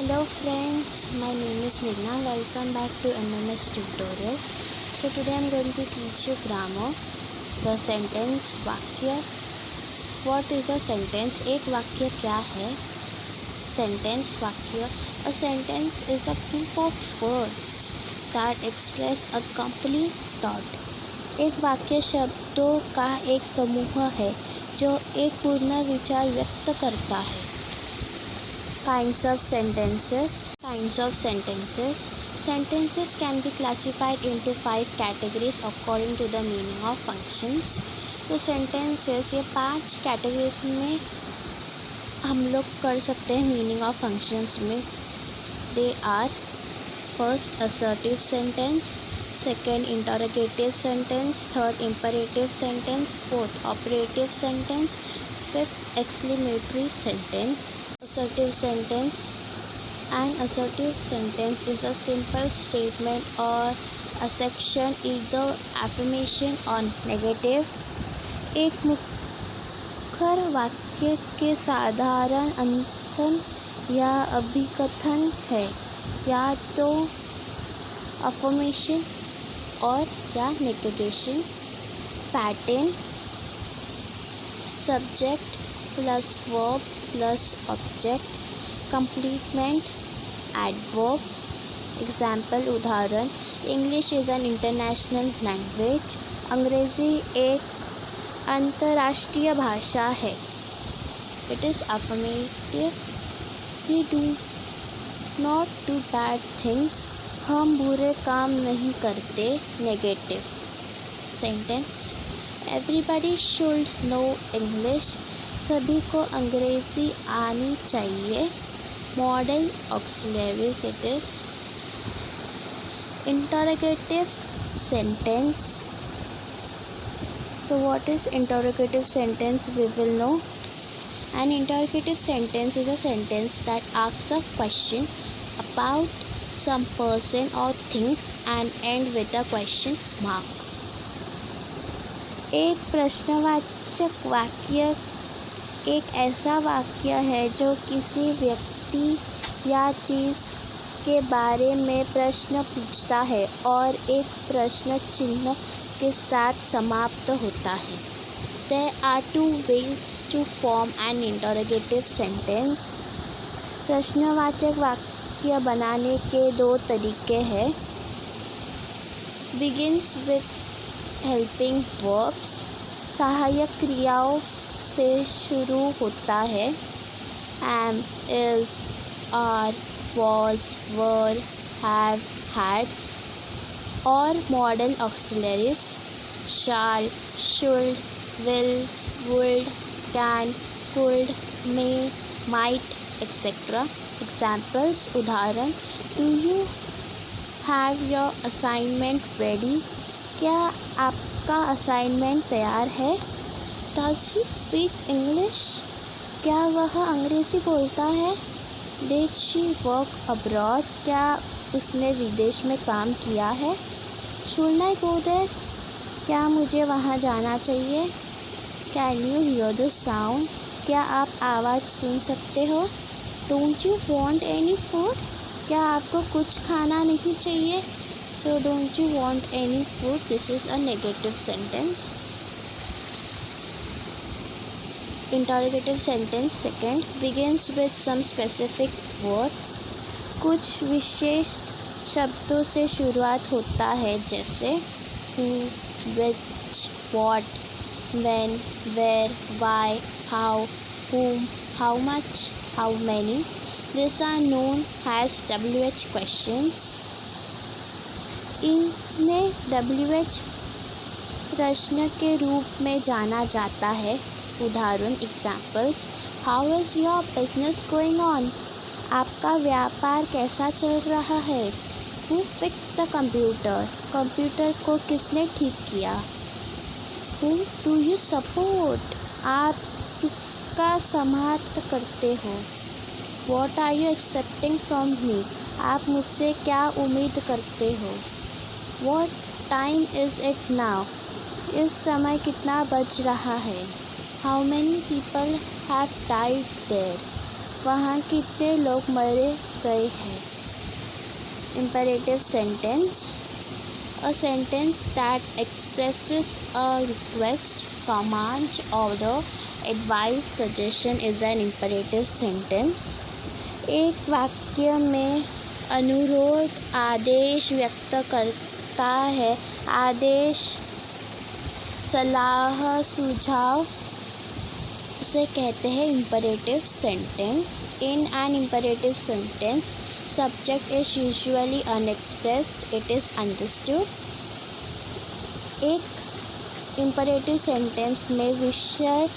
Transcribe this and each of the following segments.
Hello friends, my name is Meghna. Welcome back to MMS tutorial. So today I am going to teach you grammar. The sentence वाक्य. What is a sentence? एक वाक्य क्या है? Sentence वाक्य. A sentence is a group of words that express a complete thought. एक वाक्य शब्दों का एक समूह है जो एक पूर्ण विचार व्यक्त करता है. Kinds of sentences. Sentences can be classified into 5 categories according to the meaning of functions. तो sentences ये 5 categories में हम लोग कर सकते हैं meaning of functions में. They are first assertive sentence, second interrogative sentence, third imperative sentence, fourth operative sentence, fifth exclamatory sentence. Assertive sentence. An assertive sentence is a simple statement or assertion, either affirmation or negative. एक मुखर वाक्य के साधारण अंतन या अभिकथन है, या तो affirmation और या negation. Pattern. Subject plus verb plus object. Complement. Adverb. Example उदाहरण. English is an international language. अंग्रेज़ी एक अंतर्राष्ट्रीय भाषा है. It is affirmative. We do not do bad things. हम बुरे काम नहीं करते. Negative. Sentence. Everybody should know English. सभी को अंग्रेज़ी आनी चाहिए. Model auxiliaries it is. Interrogative sentence. So what is interrogative sentence? We will know. An interrogative sentence is a sentence that asks a question about some person or things and end with a question mark. एक प्रश्नवाचक वाक्य एक ऐसा वाक्य है जो किसी व्यक्ति या चीज़ के बारे में प्रश्न पूछता है और एक प्रश्न चिन्ह के साथ समाप्त होता है. There are 2 ways to form an interrogative sentence. प्रश्नवाचक वाक्य बनाने के 2 तरीके हैं. Begins with helping verbs. सहायक क्रियाओं से शुरू होता है. Am, is, are, was, were, have, had. और model auxiliaries shall, should, will, would, can, could, may, might, etc. Examples उदाहरण. Do you have your assignment ready? क्या आपका असाइनमेंट तैयार है? Does he speak English? क्या वह अंग्रेज़ी बोलता है? Did she work abroad? क्या उसने विदेश में काम किया है? Should I go there? क्या मुझे वहाँ जाना चाहिए? Can you hear the sound? क्या आप आवाज़ सुन सकते हो? Don't you want any food? क्या आपको कुछ खाना नहीं चाहिए? So don't you want any food? This is a negative sentence. Interrogative sentence second begins with some specific words. कुछ विशेष शब्दों से शुरुआत होता है, जैसे who, which, what, when, where, why, how, whom, how much, how many. These are known as WH questions. इन्हें WH प्रश्न के रूप में जाना जाता है. उदाहरण examples. How is your business going on? आपका व्यापार कैसा चल रहा है? Who fix the computer? Computer को किसने ठीक किया? Who do you support? आप किसका समर्थन करते हो? What are you accepting from me? आप मुझसे क्या उम्मीद करते हो? What time is it now? इस समय कितना बज रहा है? How many people have died there? वहाँ कितने लोग मरे गए हैं। Imperative sentence, a sentence that expresses a request, command, order, advice, suggestion is an imperative sentence. एक वाक्य में अनुरोध, आदेश व्यक्त करता है। आदेश, सलाह, सुझाव उसे कहते हैं imperative sentence. In an imperative sentence, subject is usually unexpressed, it is understood. एक imperative sentence में विषय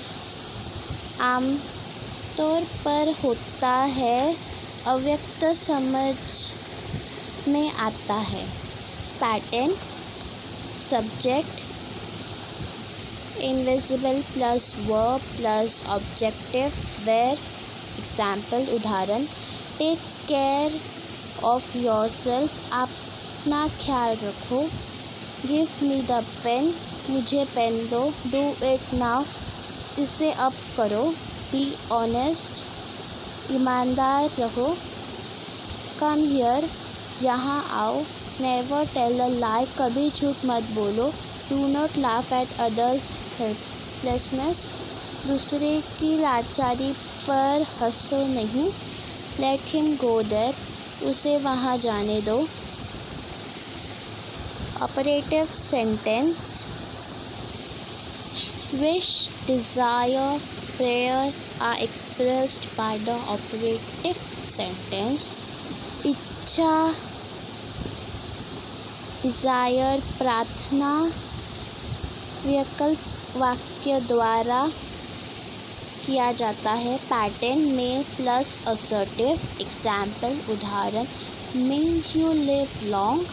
आमतौर पर होता है, अव्यक्त समझ में आता है। Pattern, subject, invisible plus verb plus objective where, example उदाहरण, take care of yourself, अपना ख्याल रखो। give me the pen, मुझे पेन दो। do it now, इसे अब करो। be honest, ईमानदार रहो। come here, यहाँ आओ। never tell a lie, कभी झूठ मत बोलो। do not laugh at others' helplessness, दूसरे की लाचारी पर हंसो नहीं। let him go there, उसे वहाँ जाने दो। operative sentence, wish, desire, prayer are expressed by the operative sentence. इच्छा, डिज़ायर, प्रार्थना विकल्प वाक्य द्वारा किया जाता है। पैटर्न में प्लस असर्टिव, एग्जाम्पल उदाहरण, मे यू लिव लॉन्ग,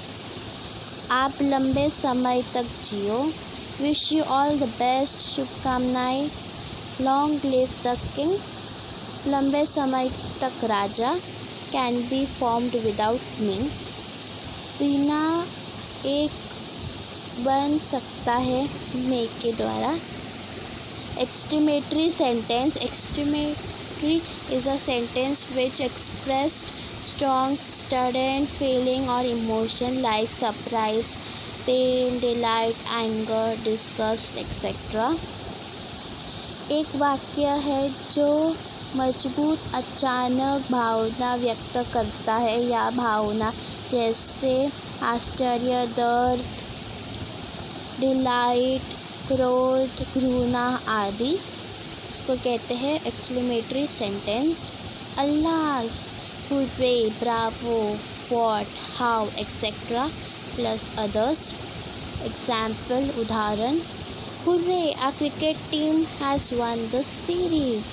आप लंबे समय तक जियो। Wish you all the best, शुभकामनाएं। लॉन्ग लिव द किंग, लंबे समय तक राजा। Can be formed without me, बिना एक बन सकता है मे के द्वारा। Exclamatory sentence, exclamatory is a sentence which expressed strong sudden feeling or emotion like surprise, pain, delight, anger, disgust, etc. एक वाक्य है जो मजबूत अचानक भावना व्यक्त करता है या भावना जैसे आश्चर्य, दर्द, डिलाइट, क्रोध, घृणा आदि, इसको कहते हैं exclamatory sentence. Alas, hurrah, bravo, what, how, etcetera plus others. Example उदाहरण, hurrah, our cricket team has won the series.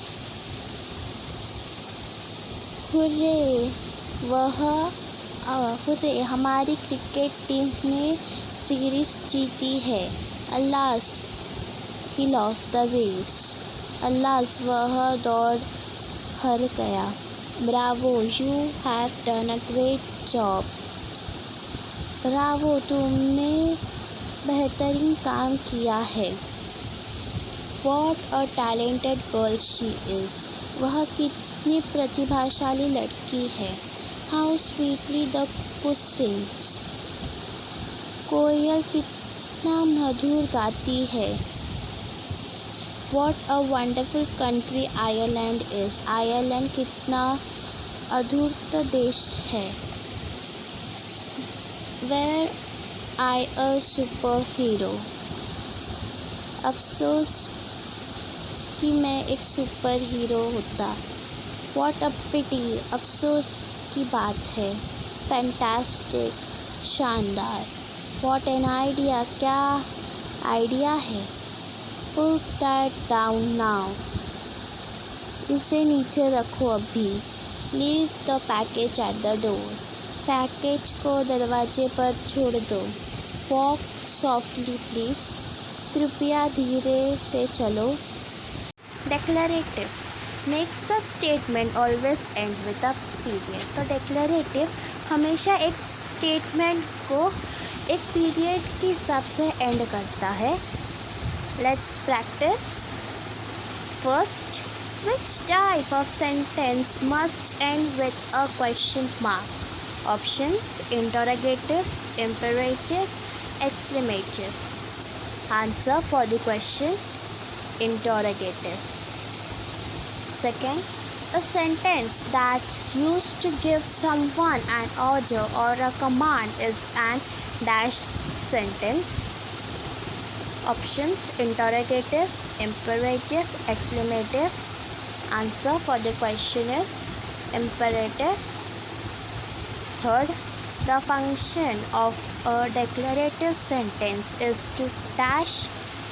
Hurrah, hurrah, हमारी क्रिकेट टीम ने सीरीज जीती है। Alas, he lost the race. Alas, वह दौड़ हार गया। Bravo, you have done a great job. Bravo, तुमने बेहतरीन काम किया है। What a talented girl she is, वह कितनी प्रतिभाशाली लड़की है। हाउ स्वीटली द पुस सिंग्स, कोयल कितना मधुर गाती है। What a wonderful country Ireland is, Ireland कितना अद्भुत देश है। Were I a superhero, अफसोस कि मैं एक सुपर हीरो होता। व्हाट अ पिटी, अफसोस की बात है। फैंटास्टिक, शानदार। व्हाट एन आइडिया, क्या आइडिया है। पुट दैट डाउन नाउ, इसे नीचे रखो अभी। Leave the package at the door, package को दरवाजे पर छोड़ दो। वॉक सॉफ्टली प्लीज, कृपया धीरे से चलो। Declarative makes a statement always ends with a period. तो डिक्लेरेटिव हमेशा एक स्टेटमेंट को एक पीरियड के हिसाब से एंड करता है। Let's practice. First, Which type of sentence must end with a question mark? Options: interrogative, imperative, exclamative. Answer for the question: interrogative. Second, a sentence that's used to give someone an order or a command is an dash sentence. Options: interrogative, imperative, exclamative. Answer for the question is imperative. Third, the function of a declarative sentence is to dash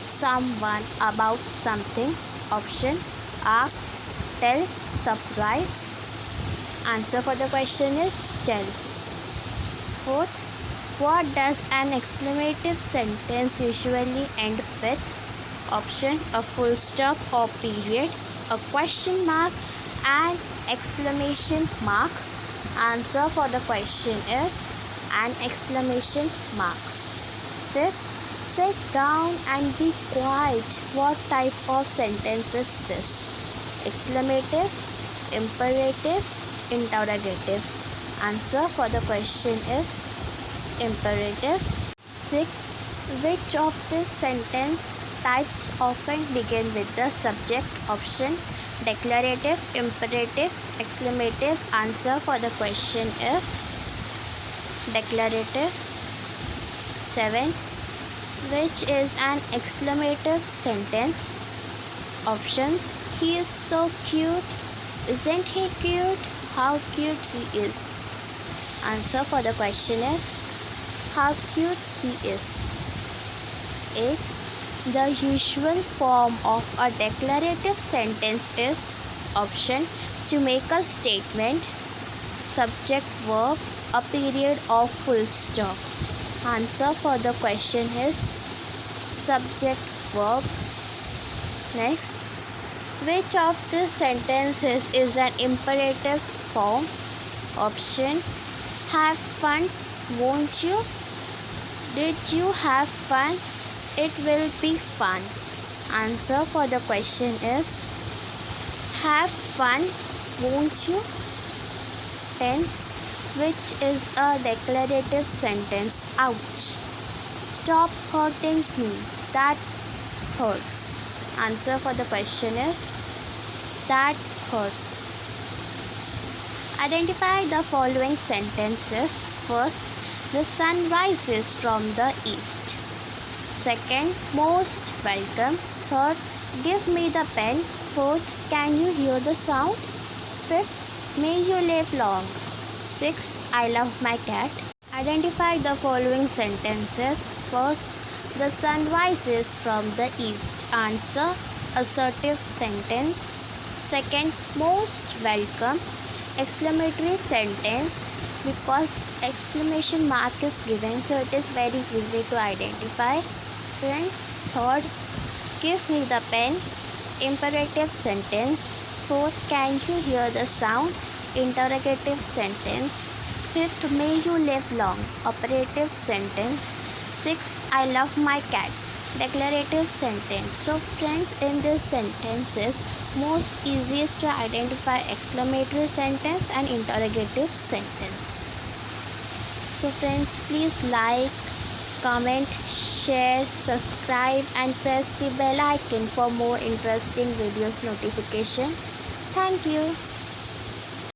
someone about something. Option: ask, tell, surprise. Answer for the question is tell. Fourth, what does an exclamative sentence usually end with? Option: a full stop or period, a question mark, and exclamation mark. Answer for the question is an exclamation mark. Fifth, sit down and be quiet. What type of sentence is this? Exclamative, imperative, interrogative. Answer for the question is imperative. Sixth, which of these sentence types often begin with the subject? Option: declarative, imperative, exclamative. Answer for the question is declarative. Seventh, which is an exclamative sentence? Options: he is so cute, isn't he cute, how cute he is. Answer for the question is how cute he is. Eighth, the usual form of a declarative sentence is: option: to make a statement, subject verb, a period or full stop. Answer for the question is subject verb. Next, which of these sentences is an imperative form? Option: have fun, won't you? Did you have fun? It will be fun. Answer for the question is have fun, won't you? 10th, which is a declarative sentence? Ouch! Stop hurting me, that hurts. Answer for the question is that hurts. Identify the following sentences. First, the sun rises from the east. Second, most welcome. Third, give me the pen. Fourth, can you hear the sound? Fifth, may you live long. Sixth, I love my cat. Identify the following sentences. First, the sun rises from the east. Answer, assertive sentence. Second, most welcome, exclamatory sentence because exclamation mark is given, so it is very easy to identify, friends. Third, give me the pen, imperative sentence. Fourth, can you hear the sound, interrogative sentence. Fifth, may you live long, operative sentence. Sixth, I love my cat, declarative sentence. So friends, in these sentences, most easiest to identify exclamatory sentence and interrogative sentence. So friends, please like, comment, share, subscribe and press the bell icon for more interesting videos notification. Thank you.